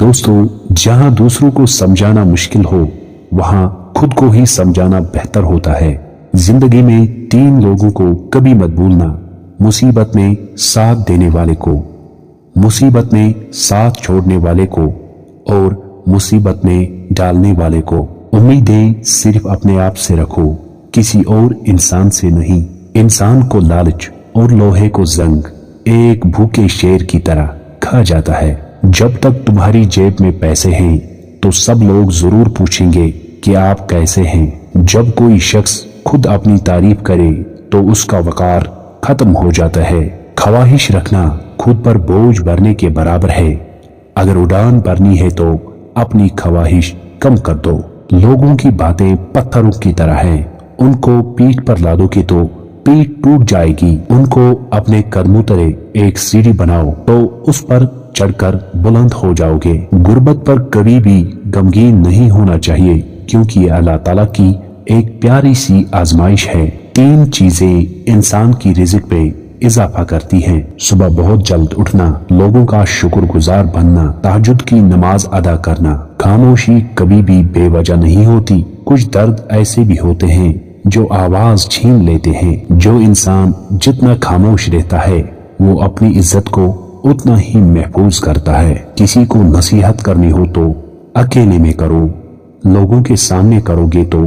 दोस्तों, जहां दूसरों को समझाना मुश्किल हो वहां खुद को ही समझाना बेहतर होता है। जिंदगी में 3 लोगों को कभी मत भूलना, मुसीबत में साथ देने वाले को, मुसीबत में साथ छोड़ने वाले को और मुसीबत में डालने वाले को। उम्मीदें सिर्फ अपने आप से रखो, किसी और इंसान से नहीं। इंसान को लालच और लोहे को जंग एक भूखे शेर की तरह खा जाता है। जब तक तुम्हारी जेब में पैसे हैं तो सब लोग जरूर पूछेंगे कि आप कैसे हैं। जब कोई शख्स खुद अपनी तारीफ करे तो उसका वकार खत्म हो जाता है। ख्वाहिश रखना खुद पर बोझ भरने के बराबर है। अगर उड़ान भरनी है तो अपनी ख्वाहिश कम कर दो। लोगों की बातें पत्थरों की तरह हैं, उनको पीठ पर लादोगे तो पीठ टूट जाएगी। उनको अपने कदमों तले एक सीढ़ी बनाओ तो उस पर चढ़कर बुलंद हो जाओगे। गुर्बत पर कभी भी गमगीन नहीं होना चाहिए, क्योंकि ये अल्लाह ताला की एक प्यारी सी आजमाइश है। 3 चीजें इंसान की रिज़्क पे इजाफा करती हैं। सुबह बहुत जल्द उठना, लोगों का शुक्रगुजार बनना, तहज्जुद की नमाज अदा करना। खामोशी कभी भी बेवजह नहीं होती। कुछ दर्द ऐसे भी होते हैं जो आवाज छीन लेते हैं। जो इंसान जितना खामोश रहता है वो अपनी इज्जत को उतना ही महफूज करता है। किसी को नसीहत करनी हो तो अकेले में करो, लोगों के सामने करोगे तो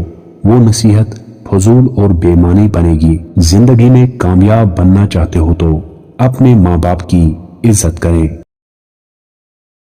वो नसीहत फजूल और बेमानी बनेगी। जिंदगी में कामयाब बनना चाहते हो तो अपने माँ बाप की इज्जत करें।